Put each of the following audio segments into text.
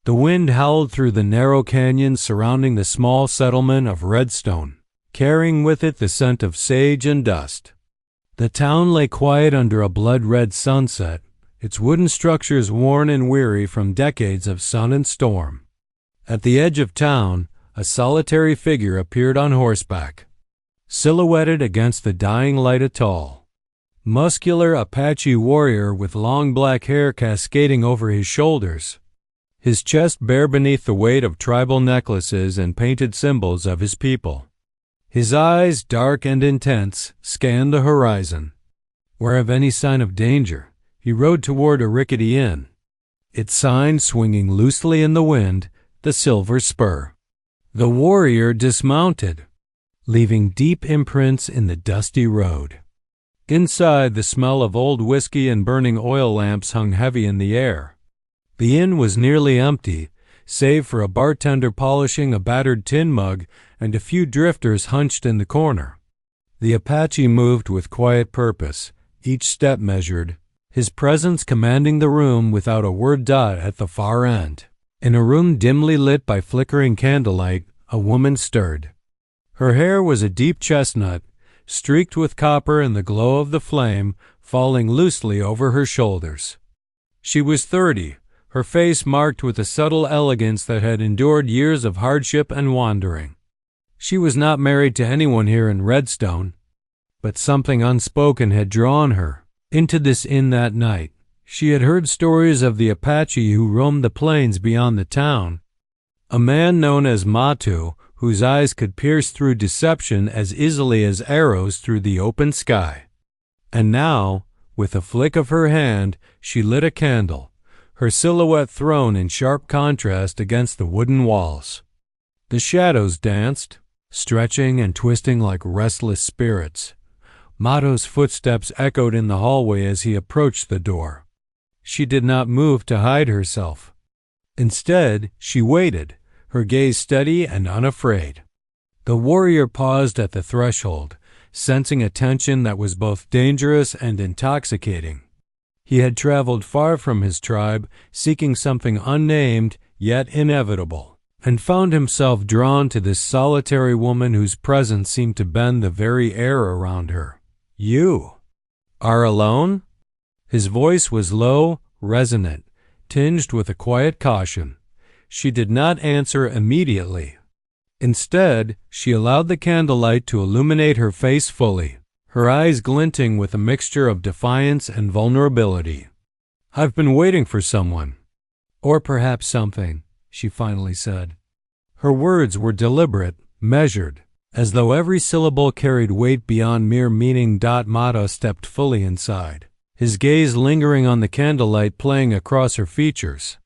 The wind howled through the narrow canyons surrounding the small settlement of Redstone, carrying with it the scent of sage and dust. The town lay quiet under a blood-red sunset, its wooden structures worn and weary from decades of sun and storm. At the edge of town, a solitary figure appeared on horseback, silhouetted against the dying light. A tall, muscular Apache warrior with long black hair cascading over his shoulders, his chest bare beneath the weight of tribal necklaces and painted symbols of his people. His eyes, dark and intense, scanned the horizon. Where of any sign of danger, he rode toward a rickety inn, its sign swinging loosely in the wind, the Silver Spur. The warrior dismounted, leaving deep imprints in the dusty road. Inside, the smell of old whiskey and burning oil lamps hung heavy in the air. The inn was nearly empty, save for a bartender polishing a battered tin mug and a few drifters hunched in the corner. The Apache moved with quiet purpose, each step measured, his presence commanding the room without a word. Dot at the far end. In a room dimly lit by flickering candlelight, a woman stirred. Her hair was a deep chestnut, streaked with copper in the glow of the flame, falling loosely over her shoulders. She was 30, her face marked with a subtle elegance that had endured years of hardship and wandering. She was not married to anyone here in Redstone, but something unspoken had drawn her into this inn that night. She had heard stories of the Apache who roamed the plains beyond the town, a man known as Mato, whose eyes could pierce through deception as easily as arrows through the open sky. And now, with a flick of her hand, she lit a candle, her silhouette thrown in sharp contrast against the wooden walls. The shadows danced, stretching and twisting like restless spirits. Mato's footsteps echoed in the hallway as he approached the door. She did not move to hide herself. Instead, she waited, her gaze steady and unafraid. The warrior paused at the threshold, sensing a tension that was both dangerous and intoxicating. He had traveled far from his tribe, seeking something unnamed yet inevitable, and found himself drawn to this solitary woman whose presence seemed to bend the very air around her. "You are alone?" His voice was low, resonant, tinged with a quiet caution. She did not answer immediately. Instead, she allowed the candlelight to illuminate her face fully, her eyes glinting with a mixture of defiance and vulnerability. "I've been waiting for someone. Or perhaps something," she finally said. Her words were deliberate, measured, as though every syllable carried weight beyond mere meaning. Mato stepped fully inside, his gaze lingering on the candlelight playing across her features.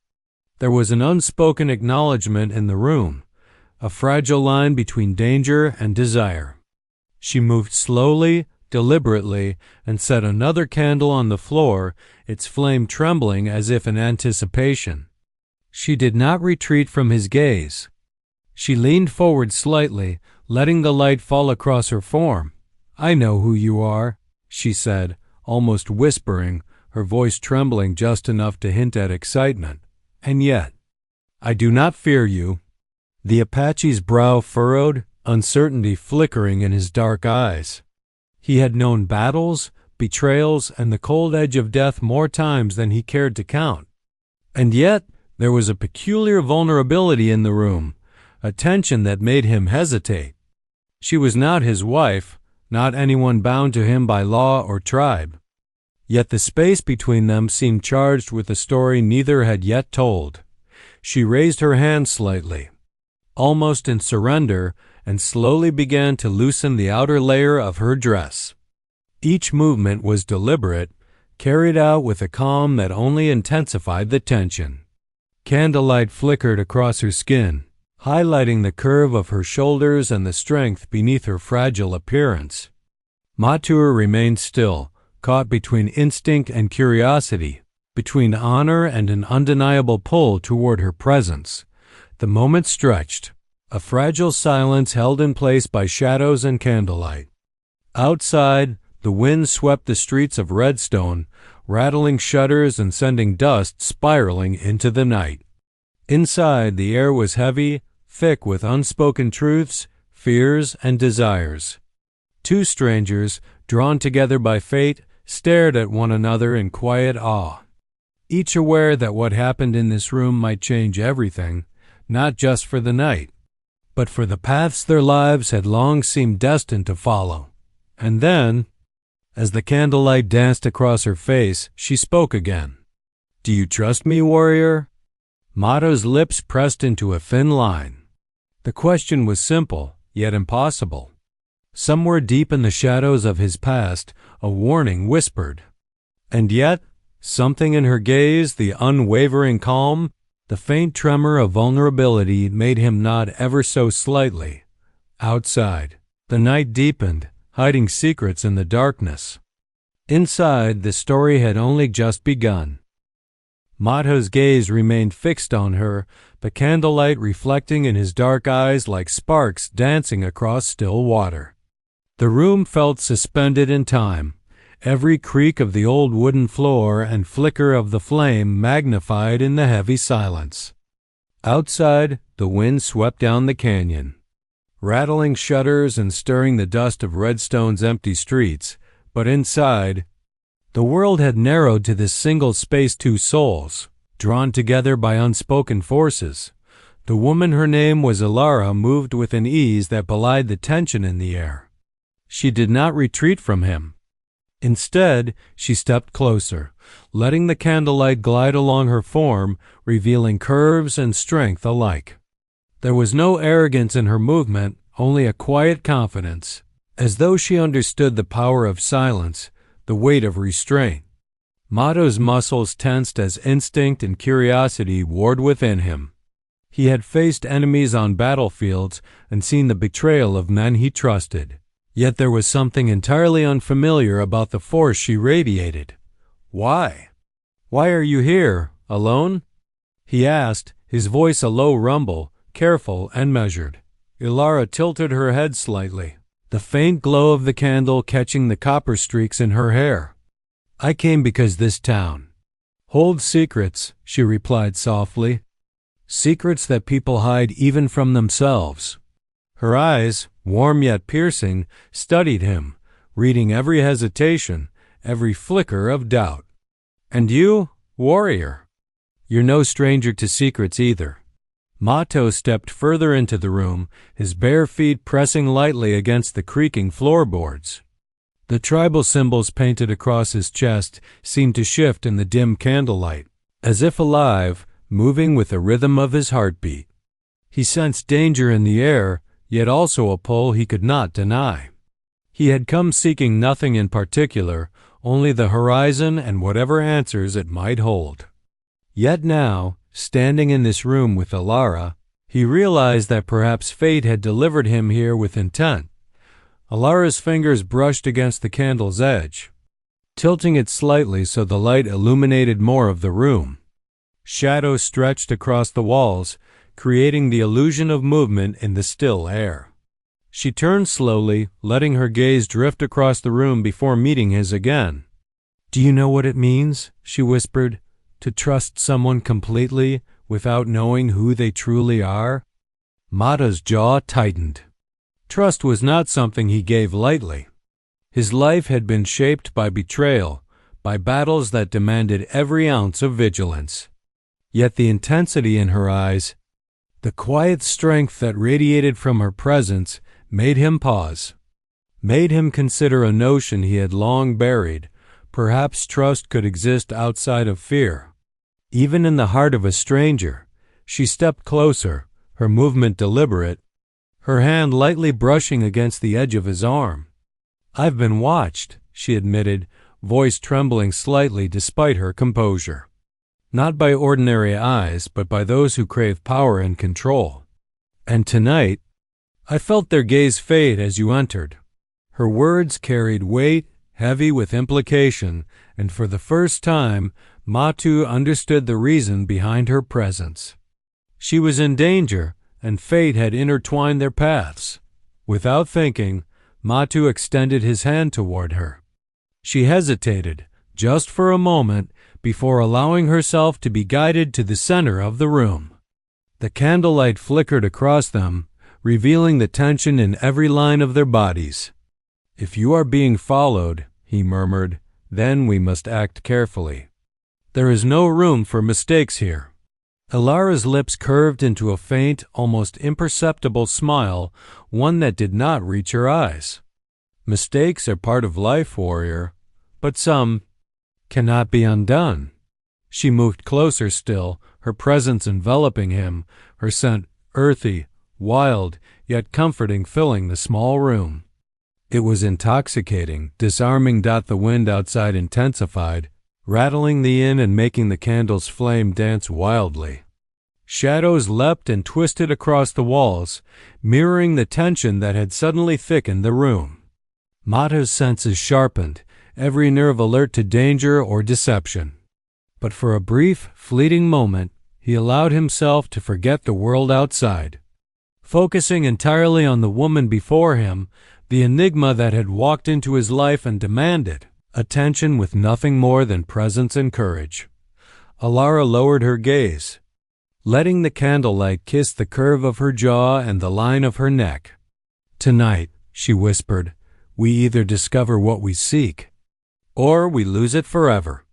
There was an unspoken acknowledgement in the room, a fragile line between danger and desire. She moved slowly, deliberately, and set another candle on the floor, its flame trembling as if in anticipation. She did not retreat from his gaze. She leaned forward slightly, letting the light fall across her form. "I know who you are," she said, almost whispering, her voice trembling just enough to hint at excitement. "And yet, I do not fear you." The Apache's brow furrowed, uncertainty flickering in his dark eyes. He had known battles, betrayals, and the cold edge of death more times than he cared to count. And yet, there was a peculiar vulnerability in the room, a tension that made him hesitate. She was not his wife, not anyone bound to him by law or tribe. Yet the space between them seemed charged with a story neither had yet told. She raised her hand slightly, almost in surrender, and slowly began to loosen the outer layer of her dress. Each movement was deliberate, carried out with a calm that only intensified the tension. Candlelight flickered across her skin, highlighting the curve of her shoulders and the strength beneath her fragile appearance. Mato remained still, caught between instinct and curiosity, between honor and an undeniable pull toward her presence. The moment stretched, a fragile silence held in place by shadows and candlelight. Outside, the wind swept the streets of Redstone, rattling shutters and sending dust spiraling into the night. Inside, the air was heavy, thick with unspoken truths, fears, and desires. Two strangers, drawn together by fate, stared at one another in quiet awe, each aware that what happened in this room might change everything, not just for the night, but for the paths their lives had long seemed destined to follow. And then, as the candlelight danced across her face, she spoke again. "Do you trust me, warrior?" Mato's lips pressed into a thin line. The question was simple, yet impossible. Somewhere deep in the shadows of his past, a warning whispered. And yet, something in her gaze, the unwavering calm, the faint tremor of vulnerability, made him nod ever so slightly. Outside, the night deepened, hiding secrets in the darkness. Inside, the story had only just begun. Mato's gaze remained fixed on her, the candlelight reflecting in his dark eyes like sparks dancing across still water. The room felt suspended in time, every creak of the old wooden floor and flicker of the flame magnified in the heavy silence. Outside, the wind swept down the canyon, rattling shutters and stirring the dust of Redstone's empty streets, but inside, the world had narrowed to this single space, two souls, drawn together by unspoken forces. The woman, her name was Elara, moved with an ease that belied the tension in the air. She did not retreat from him. Instead, she stepped closer, letting the candlelight glide along her form, revealing curves and strength alike. There was no arrogance in her movement, only a quiet confidence, as though she understood the power of silence, the weight of restraint. Mato's muscles tensed as instinct and curiosity warred within him. He had faced enemies on battlefields and seen the betrayal of men he trusted. Yet there was something entirely unfamiliar about the force she radiated. "Why? Why are you here, alone?" he asked, his voice a low rumble, careful and measured. Elara tilted her head slightly, the faint glow of the candle catching the copper streaks in her hair. "I came because this town holds secrets," she replied softly. "Secrets that people hide even from themselves." Her eyes, warm yet piercing, studied him, reading every hesitation, every flicker of doubt. "And you, warrior? You're no stranger to secrets either." Mato stepped further into the room, his bare feet pressing lightly against the creaking floorboards. The tribal symbols painted across his chest seemed to shift in the dim candlelight, as if alive, moving with the rhythm of his heartbeat. He sensed danger in the air, yet also a pull he could not deny. He had come seeking nothing in particular, only the horizon and whatever answers it might hold. Yet now, standing in this room with Elara, he realized that perhaps fate had delivered him here with intent. Alara's fingers brushed against the candle's edge, tilting it slightly so the light illuminated more of the room. Shadows stretched across the walls, creating the illusion of movement in the still air. She turned slowly, letting her gaze drift across the room before meeting his again. "Do you know what it means?" she whispered. "To trust someone completely without knowing who they truly are?" Mato's jaw tightened. Trust was not something he gave lightly. His life had been shaped by betrayal, by battles that demanded every ounce of vigilance. Yet the intensity in her eyes, the quiet strength that radiated from her presence, made him pause, made him consider a notion he had long buried. Perhaps trust could exist outside of fear. Even in the heart of a stranger. She stepped closer, her movement deliberate, her hand lightly brushing against the edge of his arm. "I've been watched," she admitted, voice trembling slightly despite her composure. "Not by ordinary eyes, but by those who crave power and control. And tonight, I felt their gaze fade as you entered." Her words carried weight, heavy with implication, and for the first time, Mato understood the reason behind her presence. She was in danger, and fate had intertwined their paths. Without thinking, Mato extended his hand toward her. She hesitated, just for a moment, before allowing herself to be guided to the center of the room. The candlelight flickered across them, revealing the tension in every line of their bodies. "If you are being followed," he murmured, "then we must act carefully. There is no room for mistakes here." Elara's lips curved into a faint, almost imperceptible smile, one that did not reach her eyes. "Mistakes are part of life, warrior, but some cannot be undone." She moved closer still, her presence enveloping him, her scent earthy, wild, yet comforting, filling the small room. It was intoxicating, disarming. The wind outside intensified, rattling the inn and making the candle's flame dance wildly. Shadows leapt and twisted across the walls, mirroring the tension that had suddenly thickened the room. Mato's senses sharpened, every nerve alert to danger or deception. But for a brief, fleeting moment, he allowed himself to forget the world outside. Focusing entirely on the woman before him, the enigma that had walked into his life and demanded attention with nothing more than presence and courage. Elara lowered her gaze, letting the candlelight kiss the curve of her jaw and the line of her neck. "Tonight," she whispered, "we either discover what we seek, or we lose it forever."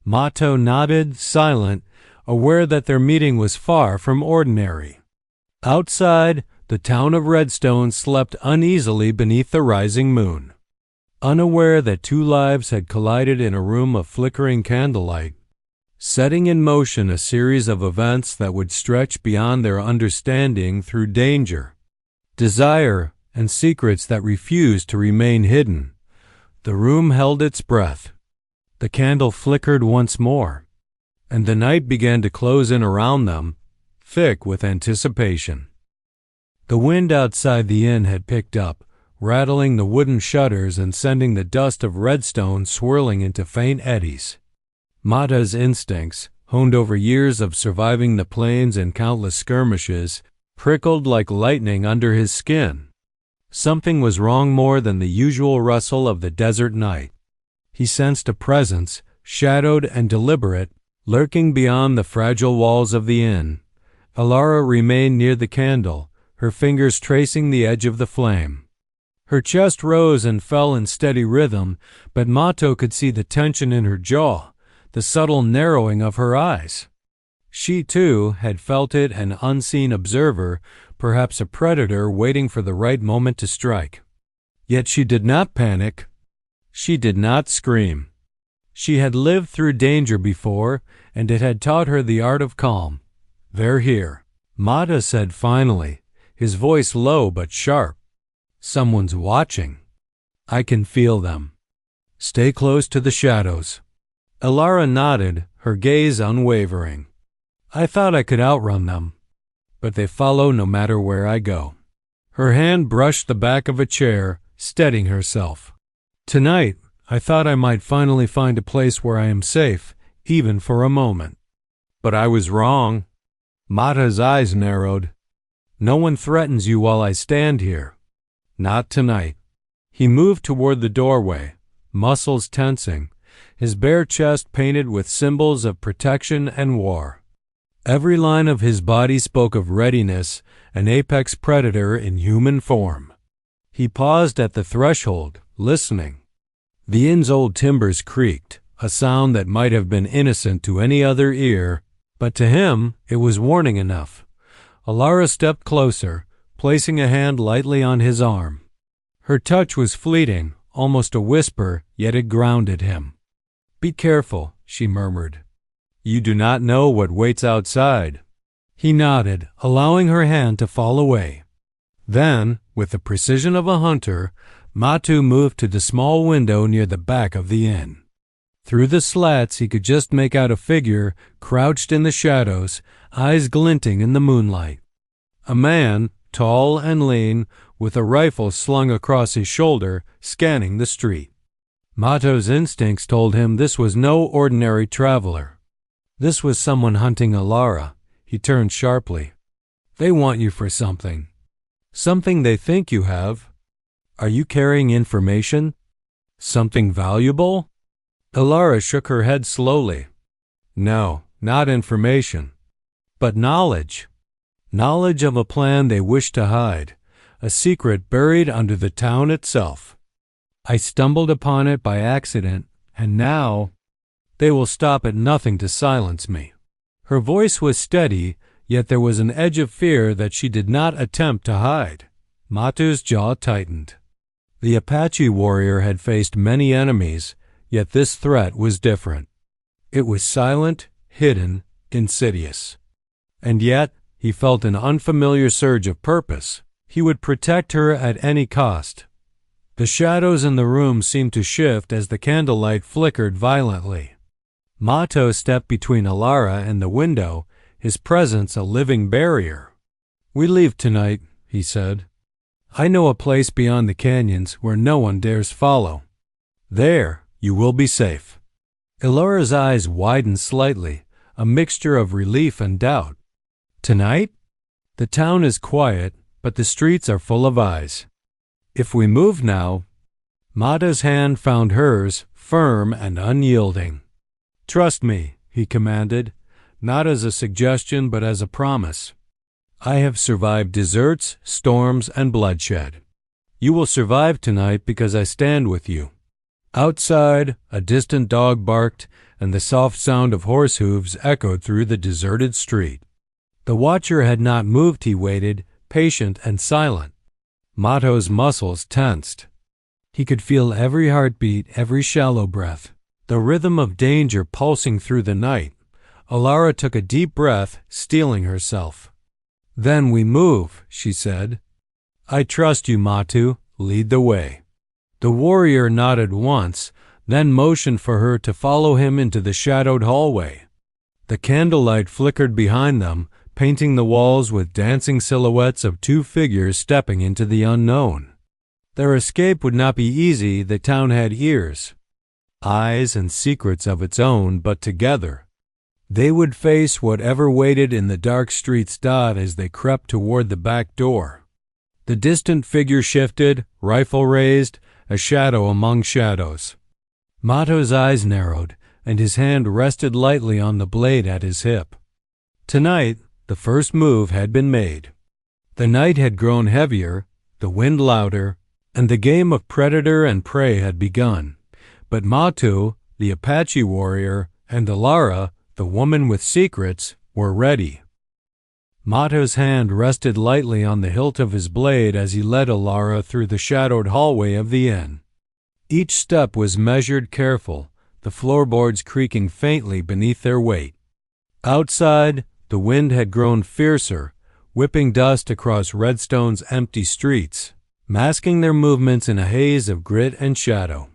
Mato nodded, silent, aware that their meeting was far from ordinary. Outside, the town of Redstone slept uneasily beneath the rising moon. Unaware that two lives had collided in a room of flickering candlelight, setting in motion a series of events that would stretch beyond their understanding through danger, desire, and secrets that refused to remain hidden. The room held its breath. The candle flickered once more, and the night began to close in around them, thick with anticipation. The wind outside the inn had picked up, rattling the wooden shutters and sending the dust of redstone swirling into faint eddies. Mato's instincts, honed over years of surviving the plains and countless skirmishes, prickled like lightning under his skin. Something was wrong more than the usual rustle of the desert night. He sensed a presence, shadowed and deliberate, lurking beyond the fragile walls of the inn. Elara remained near the candle, her fingers tracing the edge of the flame. Her chest rose and fell in steady rhythm, but Mato could see the tension in her jaw, the subtle narrowing of her eyes. She, too, had felt it, an unseen observer, perhaps a predator waiting for the right moment to strike. Yet she did not panic. She did not scream. She had lived through danger before, and it had taught her the art of calm. "They're here," Mato said finally, his voice low but sharp. "Someone's watching. I can feel them. Stay close to the shadows." Elara nodded, her gaze unwavering. "I thought I could outrun them, but they follow no matter where I go." Her hand brushed the back of a chair, steadying herself. "Tonight, I thought I might finally find a place where I am safe, even for a moment. But I was wrong." Mata's eyes narrowed. "No one threatens you while I stand here. Not tonight." He moved toward the doorway, muscles tensing, his bare chest painted with symbols of protection and war. Every line of his body spoke of readiness, an apex predator in human form. He paused at the threshold, listening. The inn's old timbers creaked, a sound that might have been innocent to any other ear, but to him it was warning enough. Elara stepped closer, placing a hand lightly on his arm. Her touch was fleeting, almost a whisper, yet it grounded him. "Be careful," she murmured. "You do not know what waits outside." He nodded, allowing her hand to fall away. Then, with the precision of a hunter, Mato moved to the small window near the back of the inn. Through the slats he could just make out a figure crouched in the shadows, eyes glinting in the moonlight. A man, tall and lean, with a rifle slung across his shoulder, scanning the street. Mato's instincts told him this was no ordinary traveler. This was someone hunting Elara. He turned sharply. "They want you for something. Something they think you have. Are you carrying information? Something valuable?" Elara shook her head slowly. "No, not information, but knowledge." knowledge of a plan they wished to hide, a secret buried under the town itself. I stumbled upon it by accident, and now they will stop at nothing to silence me." Her voice was steady, yet there was an edge of fear that she did not attempt to hide. Mato's jaw tightened. The Apache warrior had faced many enemies, yet this threat was different. It was silent, hidden, insidious. And yet, he felt an unfamiliar surge of purpose. He would protect her at any cost. The shadows in the room seemed to shift as the candlelight flickered violently. Mato stepped between Elara and the window, his presence a living barrier. "We leave tonight," he said. "I know a place beyond the canyons where no one dares follow. There you will be safe." Elara's eyes widened slightly, a mixture of relief and doubt. "Tonight? The town is quiet, but the streets are full of eyes. If we move now—" Mato's hand found hers, firm and unyielding. "Trust me," he commanded, not as a suggestion but as a promise. "I have survived deserts, storms, and bloodshed. You will survive tonight because I stand with you." Outside, a distant dog barked, and the soft sound of horse hooves echoed through the deserted street. The watcher had not moved. He waited, patient and silent. Mato's muscles tensed. He could feel every heartbeat, every shallow breath, the rhythm of danger pulsing through the night. Elara took a deep breath, steeling herself. "Then we move," she said. "I trust you, Mato. Lead the way." The warrior nodded once, then motioned for her to follow him into the shadowed hallway. The candlelight flickered behind them, painting the walls with dancing silhouettes of two figures stepping into the unknown. Their escape would not be easy. The town had ears, eyes, and secrets of its own, but together they would face whatever waited in the dark street's dot as they crept toward the back door. The distant figure shifted, rifle raised, a shadow among shadows. Mato's eyes narrowed, and his hand rested lightly on the blade at his hip. Tonight, the first move had been made. The night had grown heavier, the wind louder, and the game of predator and prey had begun. But Mato, the Apache warrior, and Elara, the woman with secrets, were ready. Mato's hand rested lightly on the hilt of his blade as he led Elara through the shadowed hallway of the inn. Each step was measured, careful, the floorboards creaking faintly beneath their weight. Outside, the wind had grown fiercer, whipping dust across Redstone's empty streets, masking their movements in a haze of grit and shadow.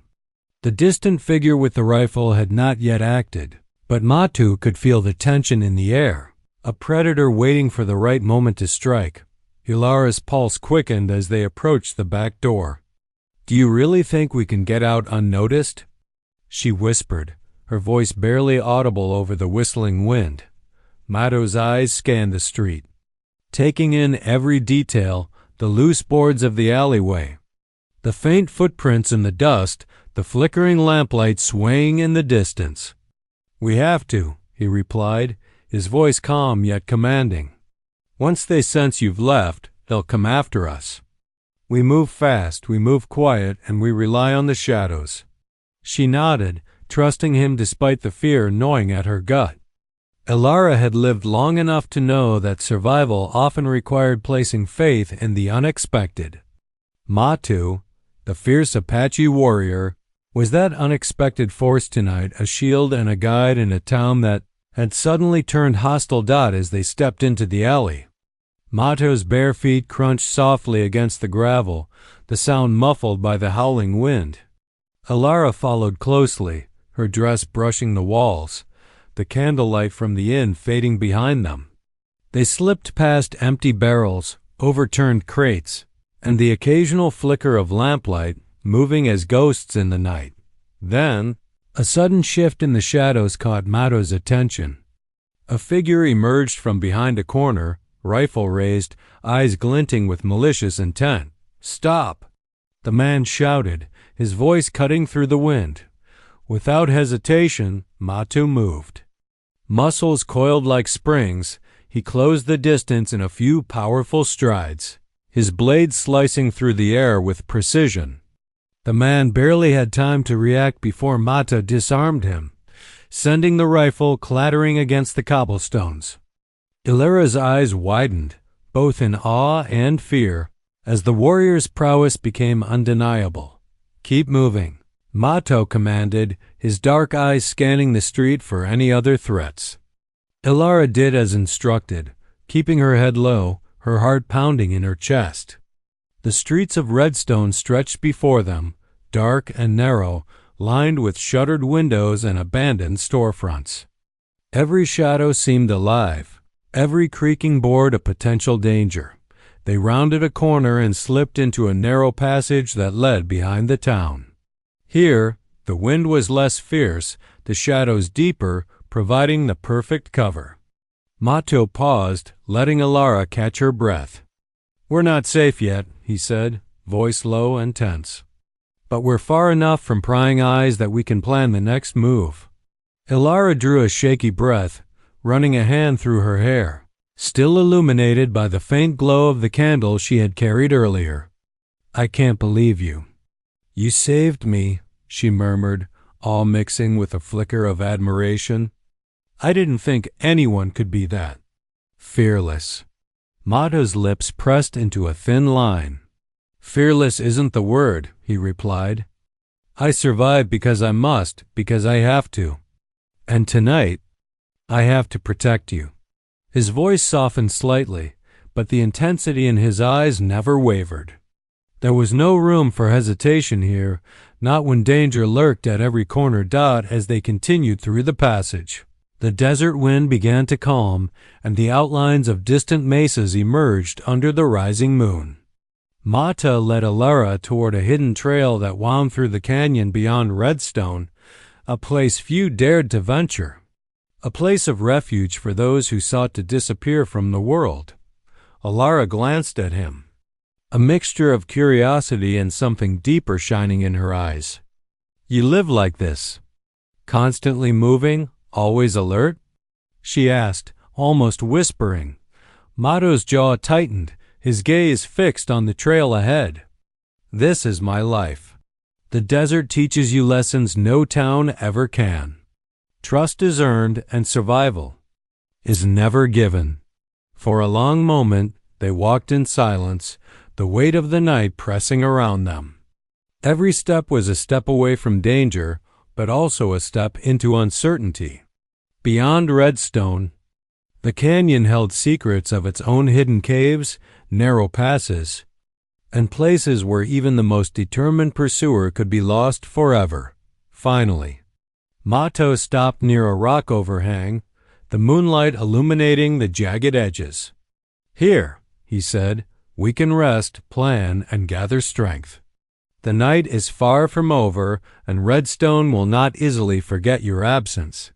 The distant figure with the rifle had not yet acted, but Mato could feel the tension in the air. A predator waiting for the right moment to strike. Elara's pulse quickened as they approached the back door. "Do you really think we can get out unnoticed?" she whispered, her voice barely audible over the whistling wind. Mato's eyes scanned the street, taking in every detail, the loose boards of the alleyway, the faint footprints in the dust, the flickering lamplight swaying in the distance. "We have to," he replied, his voice calm yet commanding. "Once they sense you've left, they'll come after us. We move fast, we move quiet, and we rely on the shadows." She nodded, trusting him despite the fear gnawing at her gut. Elara had lived long enough to know that survival often required placing faith in the unexpected. Mato, the fierce Apache warrior, was that unexpected force tonight, a shield and a guide in a town that had suddenly turned hostile as they stepped into the alley. Mato's bare feet crunched softly against the gravel, the sound muffled by the howling wind. Elara followed closely, her dress brushing the walls, the candlelight from the inn fading behind them. They slipped past empty barrels, overturned crates, and the occasional flicker of lamplight moving as ghosts in the night. Then, a sudden shift in the shadows caught Mato's attention. A figure emerged from behind a corner, rifle raised, eyes glinting with malicious intent. "Stop!" the man shouted, his voice cutting through the wind. Without hesitation, Mato moved. Muscles coiled like springs, he closed the distance in a few powerful strides, his blade slicing through the air with precision. The man barely had time to react before Mato disarmed him, sending the rifle clattering against the cobblestones. Elara's eyes widened, both in awe and fear, as the warrior's prowess became undeniable. "Keep moving," Mato commanded, his dark eyes scanning the street for any other threats. Elara did as instructed, keeping her head low, her heart pounding in her chest. The streets of Redstone stretched before them, dark and narrow, lined with shuttered windows and abandoned storefronts. Every shadow seemed alive, every creaking board a potential danger. They rounded a corner and slipped into a narrow passage that led behind the town. Here, the wind was less fierce, the shadows deeper, providing the perfect cover. Mato paused, letting Elara catch her breath. "We're not safe yet," he said, voice low and tense. "But we're far enough from prying eyes that we can plan the next move." Elara drew a shaky breath, running a hand through her hair, still illuminated by the faint glow of the candle she had carried earlier. "I can't believe you." "You saved me," she murmured, all mixing with a flicker of admiration. "I didn't think anyone could be that." "Fearless." Mato's lips pressed into a thin line. "Fearless isn't the word," he replied. "I survive because I must, because I have to. And tonight, I have to protect you." His voice softened slightly, but the intensity in his eyes never wavered. There was no room for hesitation here, not when danger lurked at every corner dot as they continued through the passage. The desert wind began to calm, and the outlines of distant mesas emerged under the rising moon. Mata led Elara toward a hidden trail that wound through the canyon beyond Redstone, a place few dared to venture, a place of refuge for those who sought to disappear from the world. Elara glanced at him, a mixture of curiosity and something deeper shining in her eyes. "You live like this? Constantly moving? Always alert?" she asked, almost whispering. Mato's jaw tightened, his gaze fixed on the trail ahead. "This is my life. The desert teaches you lessons no town ever can. Trust is earned and survival is never given." For a long moment they walked in silence, the weight of the night pressing around them. Every step was a step away from danger, but also a step into uncertainty. Beyond Redstone, the canyon held secrets of its own hidden caves, narrow passes, and places where even the most determined pursuer could be lost forever. Finally, Mato stopped near a rock overhang, the moonlight illuminating the jagged edges. "Here," he said, "we can rest, plan, and gather strength. The night is far from over, and Redstone will not easily forget your absence."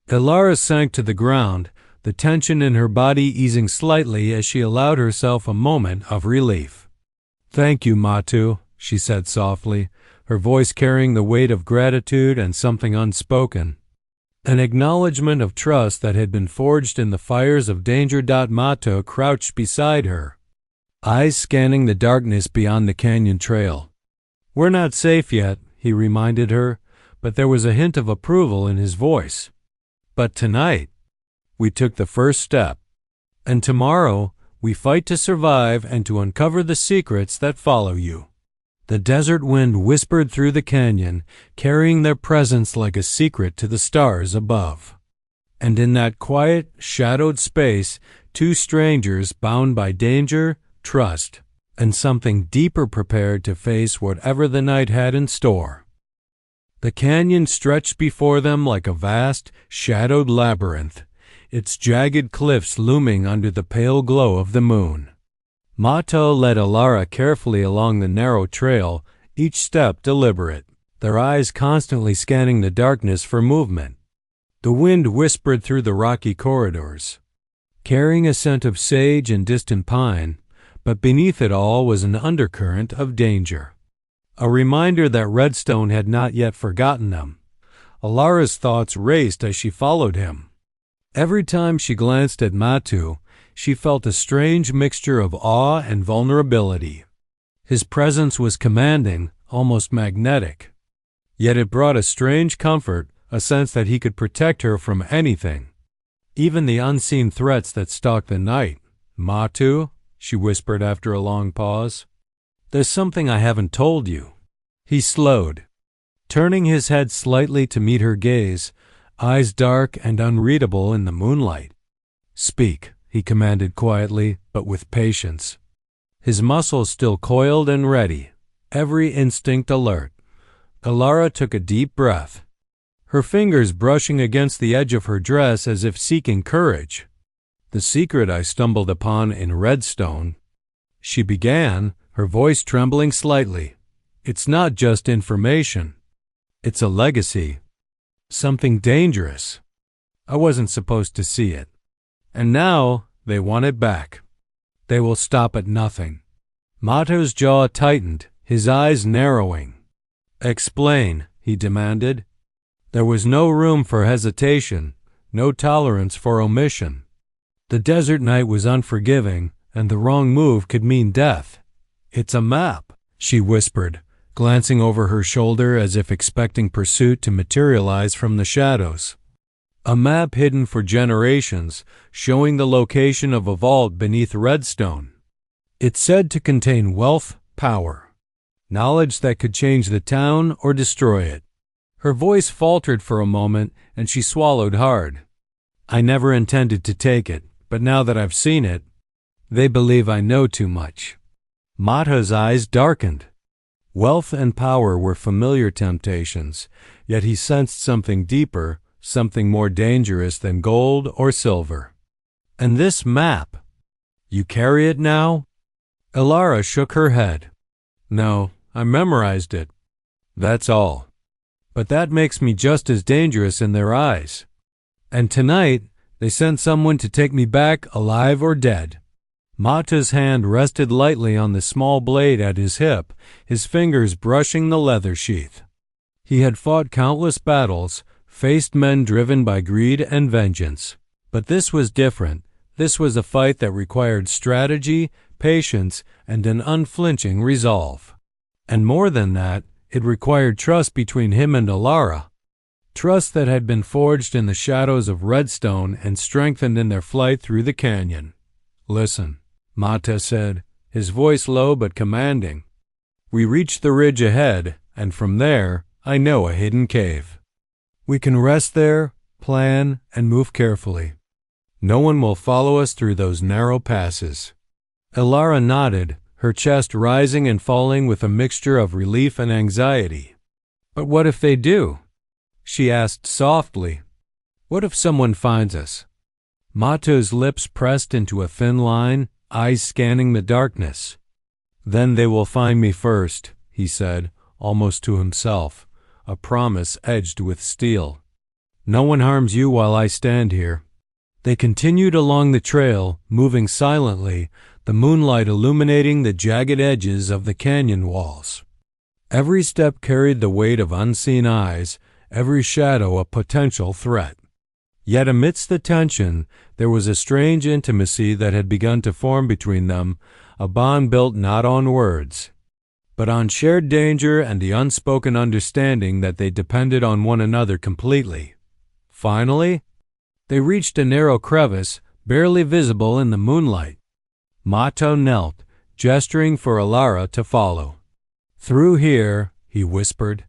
Elara sank to the ground, the tension in her body easing slightly as she allowed herself a moment of relief. "Thank you, Mato," she said softly, her voice carrying the weight of gratitude and something unspoken. An acknowledgement of trust that had been forged in the fires of danger. Mato crouched beside her, eyes scanning the darkness beyond the canyon trail. "We're not safe yet," he reminded her, but there was a hint of approval in his voice. "But tonight, we took the first step. And tomorrow, we fight to survive and to uncover the secrets that follow you." The desert wind whispered through the canyon, carrying their presence like a secret to the stars above. And in that quiet, shadowed space, two strangers bound by danger, trust, and something deeper prepared to face whatever the night had in store. The canyon stretched before them like a vast, shadowed labyrinth, its jagged cliffs looming under the pale glow of the moon. Mato led Elara carefully along the narrow trail, each step deliberate, their eyes constantly scanning the darkness for movement. The wind whispered through the rocky corridors, carrying a scent of sage and distant pine, but beneath it all was an undercurrent of danger, a reminder that Redstone had not yet forgotten them. Elara's thoughts raced as she followed him. Every time she glanced at Mato, she felt a strange mixture of awe and vulnerability. His presence was commanding, almost magnetic. Yet it brought a strange comfort, a sense that he could protect her from anything, even the unseen threats that stalk the night. "Mato," she whispered after a long pause, "there's something I haven't told you." He slowed, turning his head slightly to meet her gaze, eyes dark and unreadable in the moonlight. "Speak," he commanded quietly, but with patience. His muscles still coiled and ready, every instinct alert. Elara took a deep breath, her fingers brushing against the edge of her dress as if seeking courage. "The secret I stumbled upon in Redstone," she began, her voice trembling slightly. "It's not just information. It's a legacy. Something dangerous. I wasn't supposed to see it. And now they want it back. They will stop at nothing." Mato's jaw tightened, his eyes narrowing. "Explain," he demanded. There was no room for hesitation, no tolerance for omission. The desert night was unforgiving, and the wrong move could mean death. "It's a map," she whispered, glancing over her shoulder as if expecting pursuit to materialize from the shadows. "A map hidden for generations, showing the location of a vault beneath Redstone. It's said to contain wealth, power, knowledge that could change the town or destroy it." Her voice faltered for a moment, and she swallowed hard. "I never intended to take it, but now that I've seen it, they believe I know too much." Mato's eyes darkened. Wealth and power were familiar temptations, yet he sensed something deeper, something more dangerous than gold or silver. "And this map, you carry it now?" Elara shook her head. "No, I memorized it. That's all. But that makes me just as dangerous in their eyes. And tonight, they sent someone to take me back, alive or dead." Mato's hand rested lightly on the small blade at his hip, his fingers brushing the leather sheath. He had fought countless battles, faced men driven by greed and vengeance. But this was different. This was a fight that required strategy, patience, and an unflinching resolve. And more than that, it required trust between him and Elara. Trust that had been forged in the shadows of Redstone and strengthened in their flight through the canyon. "Listen," Mato said, his voice low but commanding. "We reach the ridge ahead, and from there, I know a hidden cave. We can rest there, plan, and move carefully. No one will follow us through those narrow passes." Elara nodded, her chest rising and falling with a mixture of relief and anxiety. "But what if they do?" she asked softly. "What if someone finds us?" Mato's lips pressed into a thin line, eyes scanning the darkness. "Then they will find me first," he said, almost to himself, a promise edged with steel. "No one harms you while I stand here." They continued along the trail, moving silently, the moonlight illuminating the jagged edges of the canyon walls. Every step carried the weight of unseen eyes, every shadow a potential threat. Yet amidst the tension, there was a strange intimacy that had begun to form between them, a bond built not on words, but on shared danger and the unspoken understanding that they depended on one another completely. Finally, they reached a narrow crevice, barely visible in the moonlight. Mato knelt, gesturing for Elara to follow. "Through here," he whispered.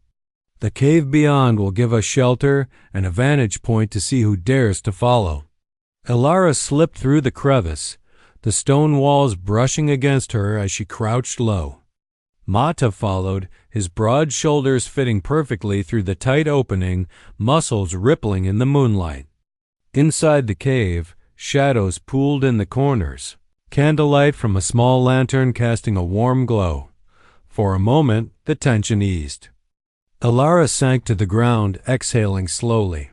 "The cave beyond will give us shelter and a vantage point to see who dares to follow." Elara slipped through the crevice, the stone walls brushing against her as she crouched low. Mato followed, his broad shoulders fitting perfectly through the tight opening, muscles rippling in the moonlight. Inside the cave, shadows pooled in the corners, candlelight from a small lantern casting a warm glow. For a moment, the tension eased. Elara sank to the ground, exhaling slowly.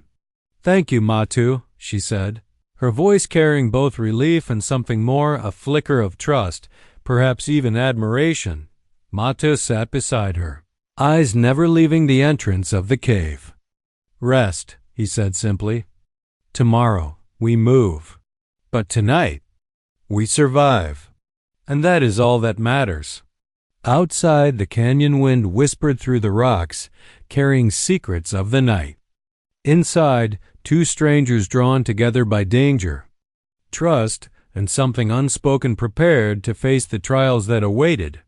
"Thank you, Mato," she said, her voice carrying both relief and something more, a flicker of trust, perhaps even admiration. Mato sat beside her, eyes never leaving the entrance of the cave. "Rest," he said simply. "Tomorrow, we move. But tonight, we survive. And that is all that matters. Outside, the canyon wind whispered through the rocks, carrying secrets of the night. Inside, two strangers drawn together by danger, trust, and something unspoken prepared to face the trials that awaited.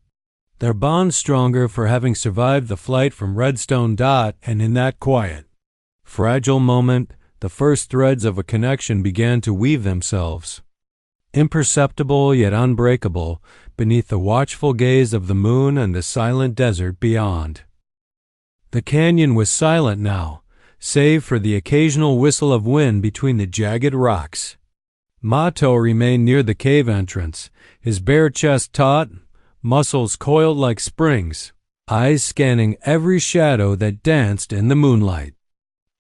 Their bond stronger for having survived the flight from Redstone. And in that quiet, fragile moment, the first threads of a connection began to weave themselves. Imperceptible yet unbreakable, beneath the watchful gaze of the moon and the silent desert beyond. The canyon was silent now, save for the occasional whistle of wind between the jagged rocks. Mato remained near the cave entrance, his bare chest taut, muscles coiled like springs, eyes scanning every shadow that danced in the moonlight.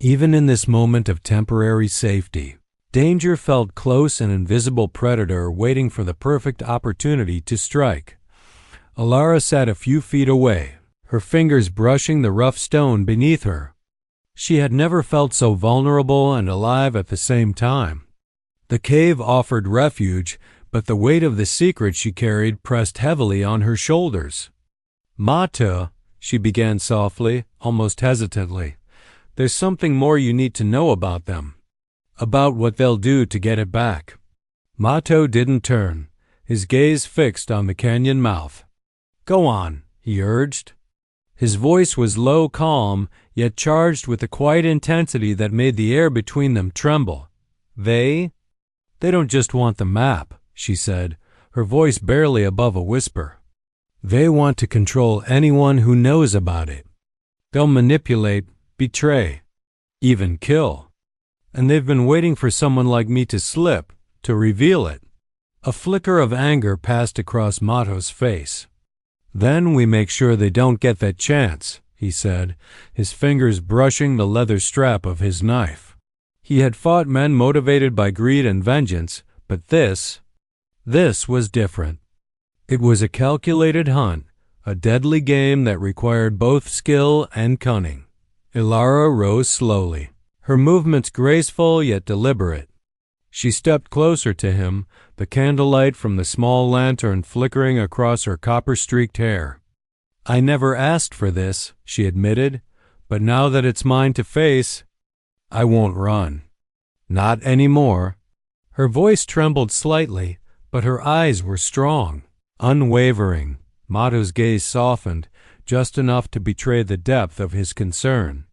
Even in this moment of temporary safety, danger felt close, an invisible predator waiting for the perfect opportunity to strike. Elara sat a few feet away, her fingers brushing the rough stone beneath her. She had never felt so vulnerable and alive at the same time. The cave offered refuge, but the weight of the secret she carried pressed heavily on her shoulders. "Mato," she began softly, almost hesitantly, "there's something more you need to know about them. About what they'll do to get it back." Mato didn't turn, his gaze fixed on the canyon mouth. "Go on," he urged. His voice was low, calm, yet charged with a quiet intensity that made the air between them tremble. They don't just want the map," she said, her voice barely above a whisper. "They want to control anyone who knows about it. They'll manipulate, betray, even kill. And they've been waiting for someone like me to slip, to reveal it." A flicker of anger passed across Mato's face. "Then we make sure they don't get that chance," he said, his fingers brushing the leather strap of his knife. He had fought men motivated by greed and vengeance, but this was different. It was a calculated hunt, a deadly game that required both skill and cunning. Elara rose slowly, her movements graceful yet deliberate. She stepped closer to him, the candlelight from the small lantern flickering across her copper-streaked hair. "I never asked for this," she admitted, "but now that it's mine to face, I won't run. Not anymore." Her voice trembled slightly, but her eyes were strong, unwavering. Mato's gaze softened, just enough to betray the depth of his concern.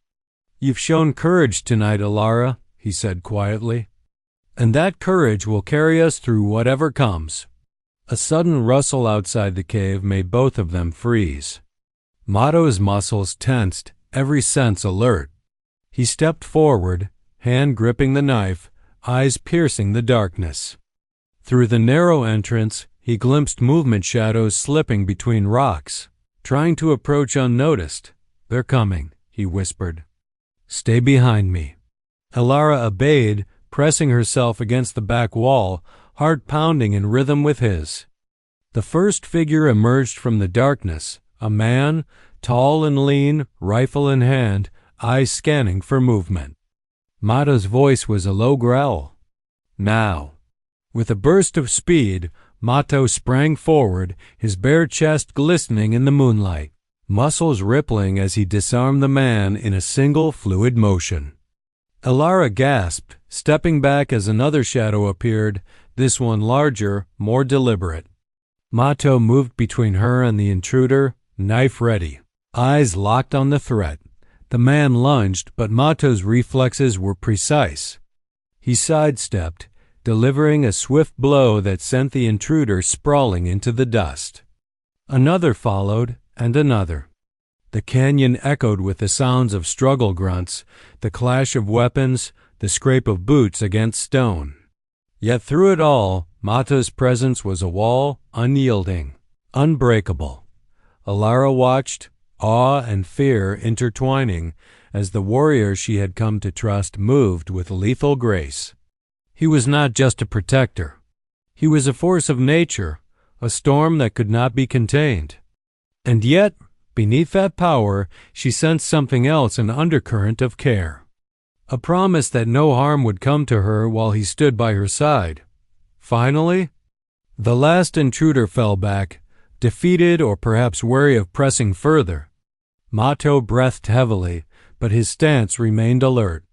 "You've shown courage tonight, Elara," he said quietly, "and that courage will carry us through whatever comes." A sudden rustle outside the cave made both of them freeze. Mato's muscles tensed, every sense alert. He stepped forward, hand gripping the knife, eyes piercing the darkness. Through the narrow entrance, he glimpsed movement shadows slipping between rocks, trying to approach unnoticed. "They're coming," he whispered. "Stay behind me." Elara obeyed, pressing herself against the back wall, heart pounding in rhythm with his. The first figure emerged from the darkness, a man, tall and lean, rifle in hand, eyes scanning for movement. Mato's voice was a low growl. "Now." With a burst of speed, Mato sprang forward, his bare chest glistening in the moonlight, muscles rippling as he disarmed the man in a single fluid motion. Elara gasped, stepping back as another shadow appeared, this one larger, more deliberate. Mato moved between her and the intruder, knife ready, eyes locked on the threat. The man lunged, but Mato's reflexes were precise. He sidestepped, delivering a swift blow that sent the intruder sprawling into the dust. Another followed, and another. The canyon echoed with the sounds of struggle grunts, the clash of weapons, the scrape of boots against stone. Yet through it all, Mato's presence was a wall, unyielding, unbreakable. Elara watched, awe and fear intertwining, as the warrior she had come to trust moved with lethal grace. He was not just a protector. He was a force of nature, a storm that could not be contained. And yet, beneath that power, she sensed something else, an undercurrent of care. a promise that no harm would come to her while he stood by her side. Finally, the last intruder fell back, defeated or perhaps wary of pressing further. Mato breathed heavily, but his stance remained alert.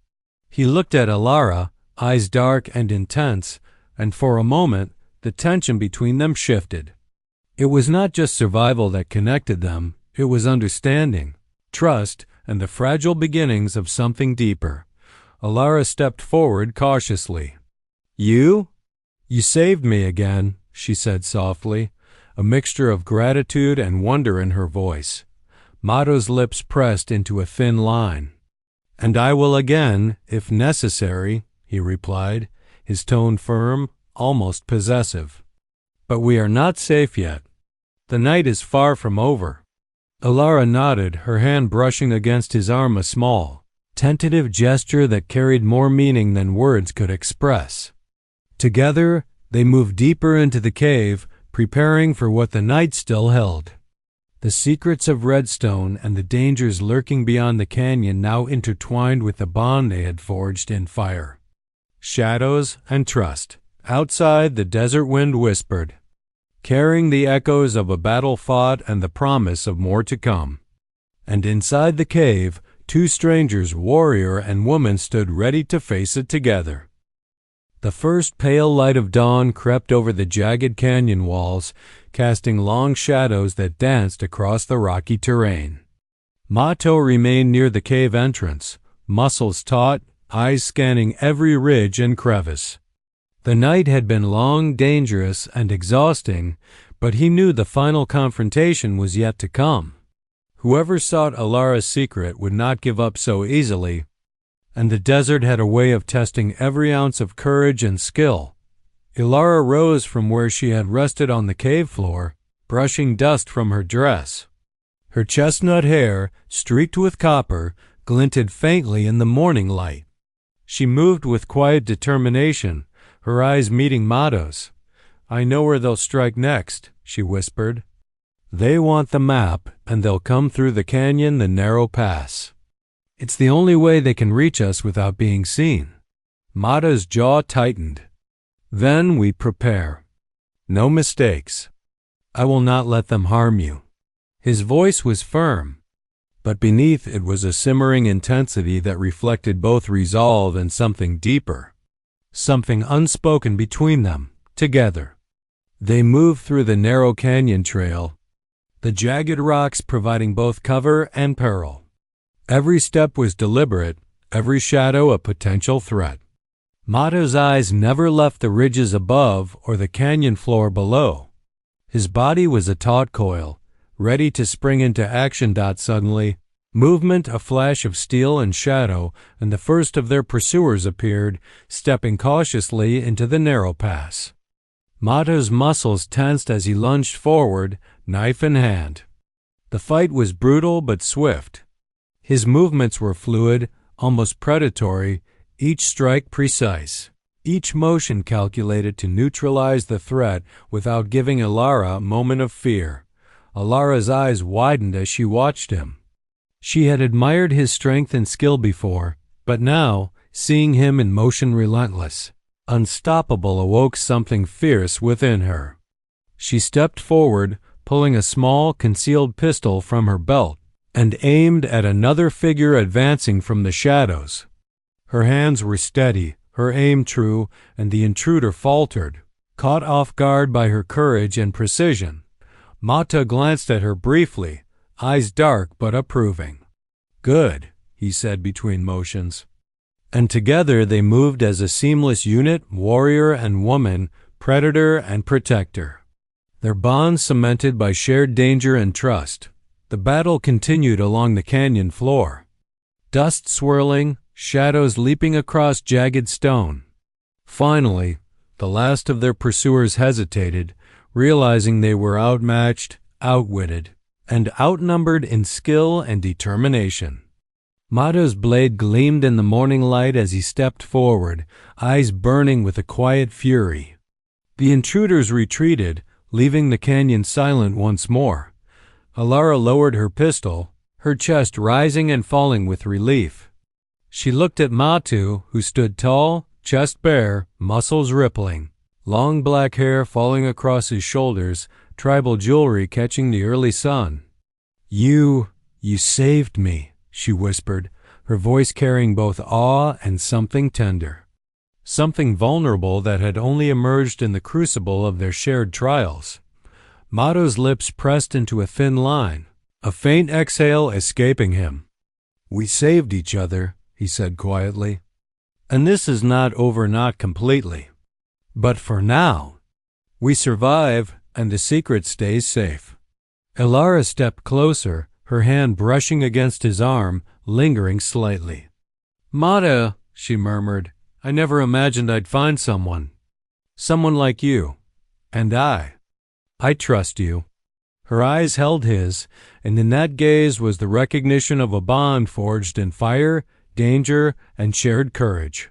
He looked at Elara, eyes dark and intense, and for a moment the tension between them shifted. It was not just survival that connected them, it was understanding, trust, and the fragile beginnings of something deeper. Elara stepped forward cautiously. "You? You saved me again," she said softly, a mixture of gratitude and wonder in her voice. Mato's lips pressed into a thin line. "And I will again, if necessary," he replied, his tone firm, almost possessive. "But we are not safe yet. The night is far from over." Elara nodded, her hand brushing against his arm, a small, tentative gesture that carried more meaning than words could express. Together, they moved deeper into the cave, preparing for what the night still held. The secrets of Redstone and the dangers lurking beyond the canyon now intertwined with the bond they had forged in fire. Shadows and trust. Outside, the desert wind whispered, carrying the echoes of a battle fought and the promise of more to come. And inside the cave, two strangers, warrior and woman, stood ready to face it together. The first pale light of dawn crept over the jagged canyon walls, casting long shadows that danced across the rocky terrain. Mato remained near the cave entrance, muscles taut, eyes scanning every ridge and crevice. The night had been long, dangerous, and exhausting, but he knew the final confrontation was yet to come. Whoever sought Elara's secret would not give up so easily, and the desert had a way of testing every ounce of courage and skill. Elara rose from where she had rested on the cave floor, brushing dust from her dress. Her chestnut hair, streaked with copper, glinted faintly in the morning light. She moved with quiet determination, her eyes meeting Mato's. "I know where they'll strike next," she whispered. "They want the map, and they'll come through the canyon, the narrow pass. It's the only way they can reach us without being seen." Mato's jaw tightened. "Then we prepare. No mistakes. I will not let them harm you." His voice was firm, but beneath it was a simmering intensity that reflected both resolve and something deeper. Something unspoken between them, together. They moved through the narrow canyon trail, the jagged rocks providing both cover and peril. Every step was deliberate, every shadow a potential threat. Mato's eyes never left the ridges above or the canyon floor below. His body was a taut coil, ready to spring into action. Suddenly, movement, a flash of steel and shadow, and the first of their pursuers appeared, stepping cautiously into the narrow pass. Mato's muscles tensed as he lunged forward, knife in hand. The fight was brutal but swift. His movements were fluid, almost predatory, each strike precise, each motion calculated to neutralize the threat without giving Elara a moment of fear. Elara's eyes widened as she watched him. She had admired his strength and skill before, but now, seeing him in motion relentless, unstoppable, awoke something fierce within her. She stepped forward, pulling a small, concealed pistol from her belt, and aimed at another figure advancing from the shadows. Her hands were steady, her aim true, and the intruder faltered, caught off guard by her courage and precision. Mato glanced at her briefly, eyes dark but approving. "Good," he said between motions. And together they moved as a seamless unit, warrior and woman, predator and protector. Their bond cemented by shared danger and trust. The battle continued along the canyon floor. Dust swirling, shadows leaping across jagged stone. Finally, the last of their pursuers hesitated, realizing they were outmatched, outwitted, and outnumbered in skill and determination. Mato's blade gleamed in the morning light as he stepped forward, eyes burning with a quiet fury. The intruders retreated, leaving the canyon silent once more. Elara lowered her pistol, her chest rising and falling with relief. She looked at Mato, who stood tall, chest bare, muscles rippling, long black hair falling across his shoulders, tribal jewelry catching the early sun. You saved me," she whispered, her voice carrying both awe and something tender. Something vulnerable that had only emerged in the crucible of their shared trials. Mato's lips pressed into a thin line, a faint exhale escaping him. "We saved each other," he said quietly. "And this is not over, not completely. But for now, we survive and the secret stays safe." Elara stepped closer, her hand brushing against his arm, lingering slightly. "Mato," she murmured, "I never imagined I'd find someone like you. And I trust you." Her eyes held his, and in that gaze was the recognition of a bond forged in fire, danger, and shared courage.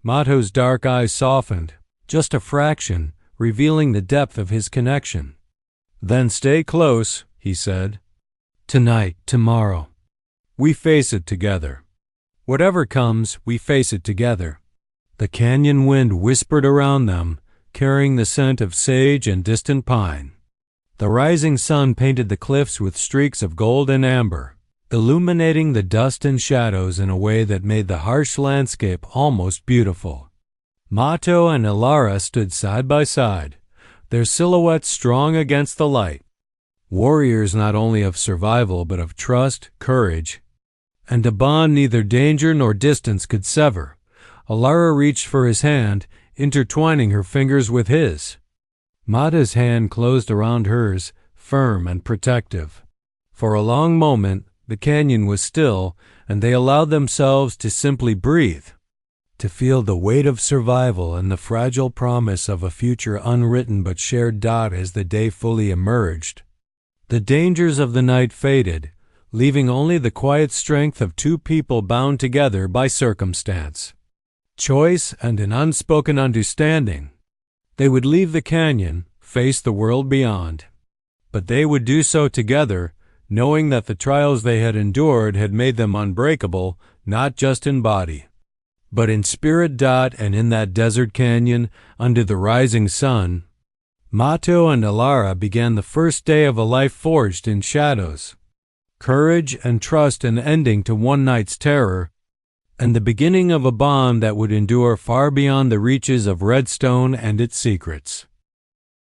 Mato's dark eyes softened, just a fraction, revealing the depth of his connection. "Then stay close," he said. "Tonight, tomorrow. We face it together. Whatever comes, we face it together." The canyon wind whispered around them, carrying the scent of sage and distant pine. The rising sun painted the cliffs with streaks of gold and amber, illuminating the dust and shadows in a way that made the harsh landscape almost beautiful. Mato and Elara stood side by side, their silhouettes strong against the light. Warriors not only of survival but of trust, courage, and a bond neither danger nor distance could sever. Elara reached for his hand, intertwining her fingers with his. Mato's hand closed around hers, firm and protective. For a long moment, the canyon was still, and they allowed themselves to simply breathe, to feel the weight of survival and the fragile promise of a future unwritten but shared as the day fully emerged. The dangers of the night faded, leaving only the quiet strength of two people bound together by circumstance, choice, and an unspoken understanding. They would leave the canyon, face the world beyond. But they would do so together, knowing that the trials they had endured had made them unbreakable, not just in body, but in spirit. And in that desert canyon, under the rising sun, Mato and Elara began the first day of a life forged in shadows. Courage and trust an ending to one night's terror, and the beginning of a bond that would endure far beyond the reaches of Redstone and its secrets.